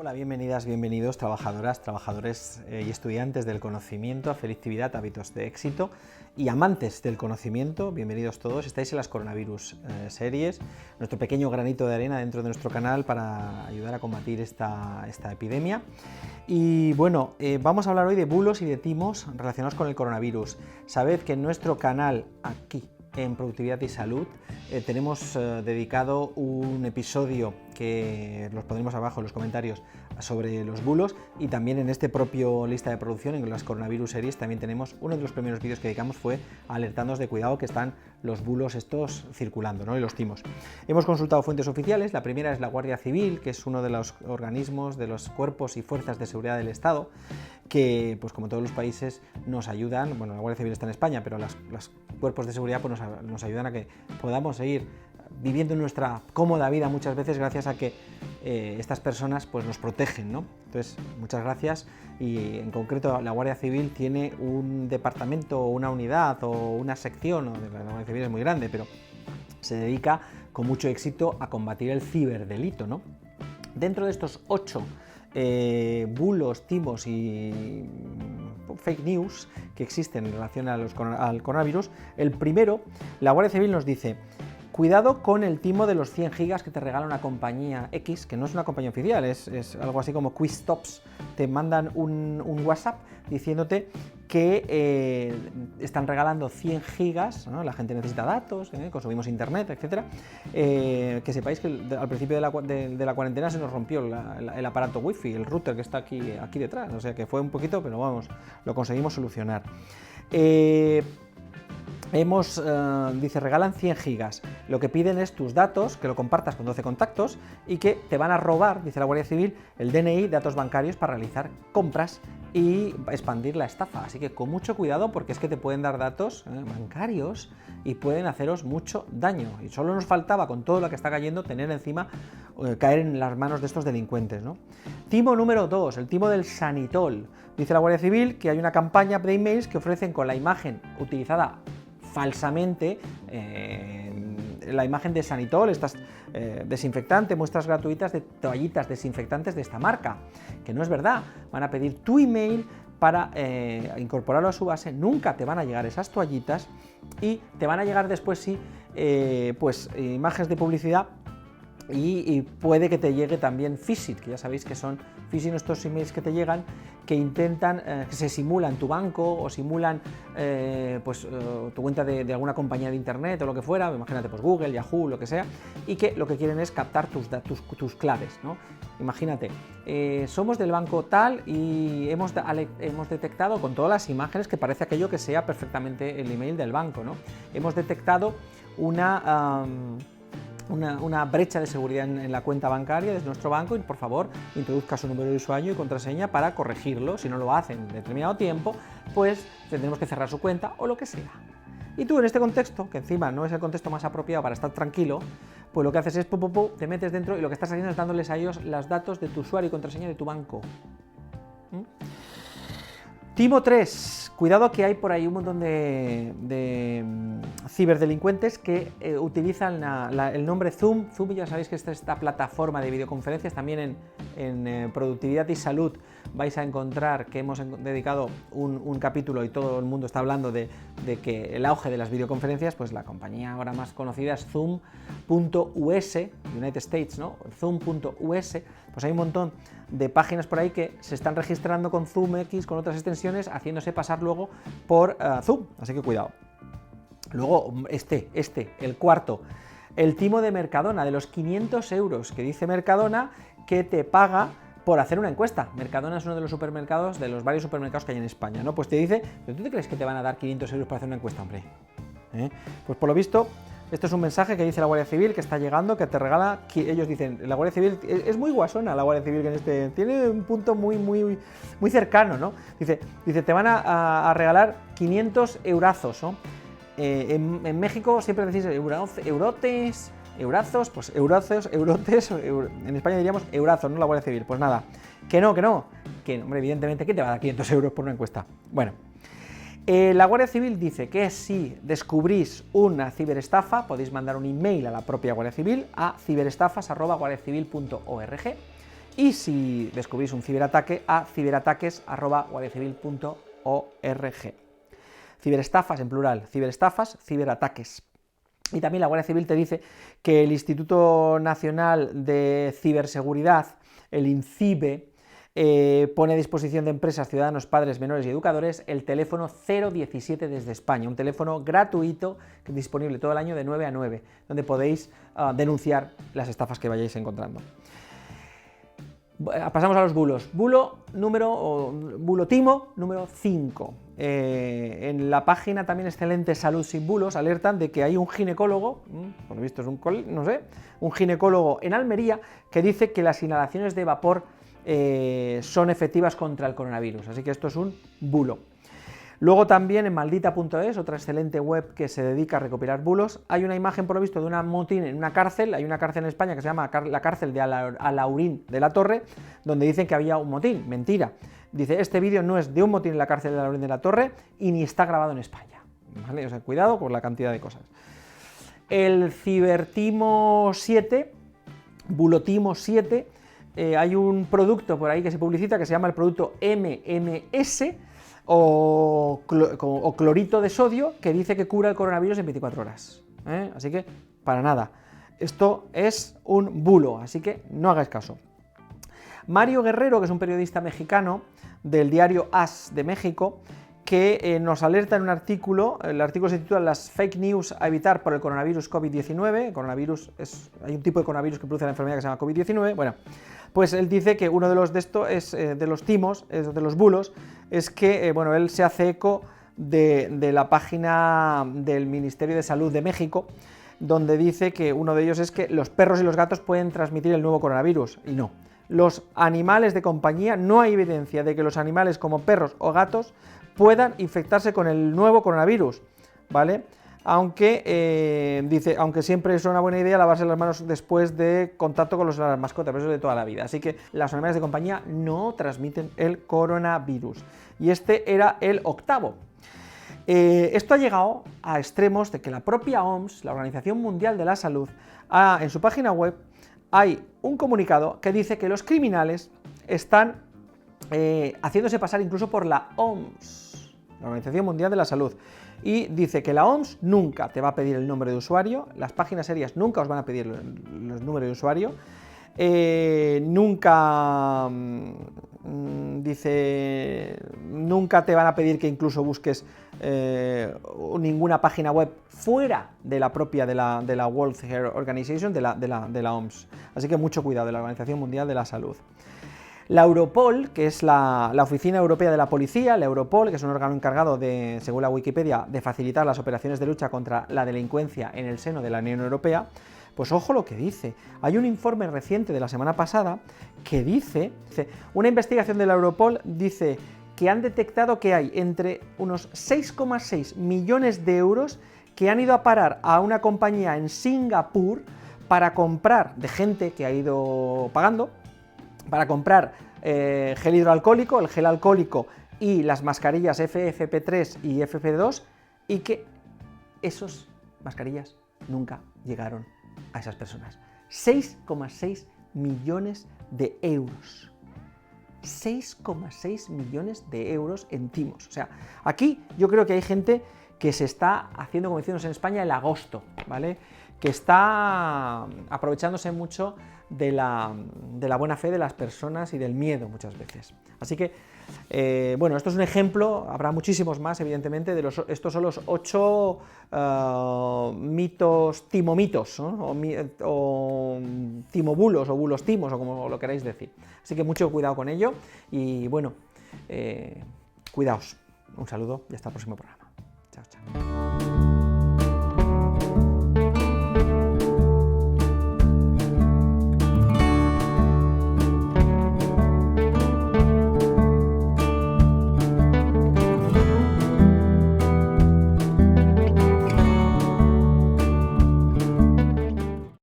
Hola, bienvenidas, bienvenidos, trabajadoras, trabajadores y estudiantes del conocimiento, afectividad, hábitos de éxito y amantes del conocimiento, bienvenidos todos. Estáis en las Coronavirus series, nuestro pequeño granito de arena dentro de nuestro canal para ayudar a combatir esta epidemia. Y bueno, vamos a hablar hoy de bulos y de timos relacionados con el coronavirus. Sabed que en nuestro canal, aquí en Productividad y Salud, tenemos dedicado un episodio que los pondremos abajo en los comentarios sobre los bulos, y también en este propio lista de producción, en las Coronavirus series, también tenemos uno de los primeros vídeos que dedicamos fue alertándonos de cuidado que están los bulos estos circulando, ¿no? Y los timos. Hemos consultado fuentes oficiales. La primera es la Guardia Civil, que es uno de los organismos, de los cuerpos y fuerzas de seguridad del Estado, que, pues como todos los países, nos ayudan. Bueno, la Guardia Civil está en España, pero los cuerpos de seguridad pues, nos ayudan a que podamos seguir viviendo nuestra cómoda vida muchas veces gracias a que estas personas pues, nos protegen, ¿no? Entonces, muchas gracias. Y en concreto la Guardia Civil tiene un departamento, una unidad o una sección, la Guardia Civil es muy grande, pero se dedica con mucho éxito a combatir el ciberdelito, ¿no? Dentro de estos 8 bulos, timos y fake news que existen en relación al coronavirus, el primero, la Guardia Civil nos dice: cuidado con el timo de los 100 gigas que te regala una compañía X, que no es una compañía oficial, es algo así como QuizTops. Te mandan un WhatsApp diciéndote que están regalando 100 gigas, ¿no? La gente necesita datos, consumimos internet, etc. Que sepáis que al principio de la cuarentena se nos rompió el aparato wifi, el router que está aquí detrás, o sea que fue un poquito, pero vamos, lo conseguimos solucionar. Dice, regalan 100 gigas, lo que piden es tus datos, que lo compartas con 12 contactos y que te van a robar, dice la Guardia Civil, el DNI, datos bancarios para realizar compras y expandir la estafa. Así que con mucho cuidado, porque es que te pueden dar datos bancarios y pueden haceros mucho daño. Y solo nos faltaba, con todo lo que está cayendo, tener encima, caer en las manos de estos delincuentes, ¿no? Timo número 2, el timo del Sanitol. Dice la Guardia Civil que hay una campaña de emails que ofrecen con la imagen utilizada falsamente, la imagen de Sanitol, estas desinfectante, muestras gratuitas de toallitas desinfectantes de esta marca, que no es verdad. Van a pedir tu email para incorporarlo a su base, nunca te van a llegar esas toallitas y te van a llegar después sí, pues imágenes de publicidad. Y puede que te llegue también phishing, que ya sabéis que son phishing estos emails que te llegan, que intentan, que se simulan tu banco o simulan tu cuenta de alguna compañía de internet o lo que fuera, imagínate pues Google, Yahoo, lo que sea, y que lo que quieren es captar tus claves, ¿no? Imagínate, somos del banco tal y hemos detectado con todas las imágenes que parece aquello que sea perfectamente el email del banco, ¿no? Hemos detectado una brecha de seguridad en la cuenta bancaria de nuestro banco y por favor introduzca su número de usuario y contraseña para corregirlo. Si no lo hacen en determinado tiempo, pues tendremos que cerrar su cuenta o lo que sea. Y tú en este contexto, que encima no es el contexto más apropiado para estar tranquilo, pues lo que haces es te metes dentro y lo que estás haciendo es dándoles a ellos los datos de tu usuario y contraseña de tu banco. Timo 3, cuidado que hay por ahí un montón de ciberdelincuentes que utilizan el nombre Zoom. Zoom, ya sabéis que es esta plataforma de videoconferencias. También en Productividad y Salud vais a encontrar que hemos dedicado un capítulo y todo el mundo está hablando de que el auge de las videoconferencias, pues la compañía ahora más conocida es Zoom.us, United States, ¿no? Zoom.us, pues hay un montón de páginas por ahí que se están registrando con ZoomX, con otras extensiones, haciéndose pasar luego por Zoom, así que cuidado. Luego el cuarto, el timo de Mercadona, de los 500 euros que dice Mercadona que te paga por hacer una encuesta. Mercadona es uno de los supermercados, de los varios supermercados que hay en España, ¿no? Pues te dice, ¿pero tú te crees que te van a dar 500 euros para hacer una encuesta, hombre? Pues por lo visto, esto es un mensaje que dice la Guardia Civil que está llegando, que te regala, ellos dicen, la Guardia Civil, es muy guasona la Guardia Civil, que tiene un punto muy cercano, ¿no? Dice, te van a regalar 500 eurazos, ¿no? En México siempre decís eurotes, eurazos, pues eurazos, eurotes, en España diríamos eurazos, ¿no? La Guardia Civil, pues nada, que no, hombre, evidentemente, ¿qué te va a dar 500 euros por una encuesta? Bueno. La Guardia Civil dice que si descubrís una ciberestafa, podéis mandar un email a la propia Guardia Civil a ciberestafas@guardiacivil.org y si descubrís un ciberataque, a ciberataques@guardiacivil.org. Ciberestafas en plural, ciberestafas, ciberataques. Y también la Guardia Civil te dice que el Instituto Nacional de Ciberseguridad, el INCIBE, pone a disposición de empresas, ciudadanos, padres, menores y educadores el teléfono 017 desde España, un teléfono gratuito disponible todo el año de 9 a 9, donde podéis denunciar las estafas que vayáis encontrando. Pasamos a los bulos. Bulotimo número 5. En la página también excelente Salud sin bulos alertan de que hay un ginecólogo, por lo visto es un ginecólogo en Almería que dice que las inhalaciones de vapor son efectivas contra el coronavirus, así que esto es un bulo. Luego también en maldita.es, otra excelente web que se dedica a recopilar bulos, hay una imagen por lo visto de una motín en una cárcel, hay una cárcel en España que se llama la cárcel de Alhaurín de la Torre, donde dicen que había un motín, mentira. Dice, este vídeo no es de un motín en la cárcel de Alhaurín de la Torre y ni está grabado en España. ¿Vale? O sea, cuidado con la cantidad de cosas. El Cibertimo 7, Bulotimo 7, hay un producto por ahí que se publicita que se llama el producto MMS, o clorito de sodio, que dice que cura el coronavirus en 24 horas. Así que, para nada. Esto es un bulo, así que no hagáis caso. Mario Guerrero, que es un periodista mexicano del diario AS de México, que nos alerta en un artículo, el artículo se titula Las fake news a evitar por el coronavirus COVID-19, hay un tipo de coronavirus que produce la enfermedad que se llama COVID-19, bueno, pues él dice que uno de los timos, de los bulos, es que, bueno, él se hace eco de la página del Ministerio de Salud de México, donde dice que uno de ellos es que los perros y los gatos pueden transmitir el nuevo coronavirus, y no. Los animales de compañía, no hay evidencia de que los animales como perros o gatos puedan infectarse con el nuevo coronavirus, ¿vale? Aunque, dice, aunque siempre es una buena idea lavarse las manos después de contacto con las mascotas, pero eso es de toda la vida. Así que los animales de compañía no transmiten el coronavirus. Y este era el 8º. Esto ha llegado a extremos de que la propia OMS, la Organización Mundial de la Salud, en su página web hay un comunicado que dice que los criminales están haciéndose pasar incluso por la OMS, la Organización Mundial de la Salud, y dice que la OMS nunca te va a pedir el nombre de usuario, las páginas serias nunca os van a pedir los números de usuario, nunca te van a pedir que incluso busques ninguna página web fuera de la propia de la World Health Organization, de la OMS. Así que mucho cuidado, de la Organización Mundial de la Salud. La Europol, que es la Oficina Europea de la Policía, la Europol, que es un órgano encargado de, según la Wikipedia, de facilitar las operaciones de lucha contra la delincuencia en el seno de la Unión Europea, pues ojo lo que dice. Hay un informe reciente de la semana pasada que dice, una investigación de la Europol dice que han detectado que hay entre unos 6,6 millones de euros que han ido a parar a una compañía en Singapur para comprar, de gente que ha ido pagando, para comprar gel hidroalcohólico, el gel alcohólico y las mascarillas FFP3 y FFP2, y que esas mascarillas nunca llegaron a esas personas. 6,6 millones de euros. 6,6 millones de euros en timos. O sea, aquí yo creo que hay gente que se está haciendo, como decimos en España, el agosto, ¿vale? Que está aprovechándose mucho de la buena fe de las personas y del miedo muchas veces. Así que, bueno, esto es un ejemplo, habrá muchísimos más, evidentemente, estos son los 8 timomitos, ¿no? o timobulos, o bulos timos, o como lo queráis decir. Así que mucho cuidado con ello, y bueno, cuidaos. Un saludo y hasta el próximo programa. Chao, chao.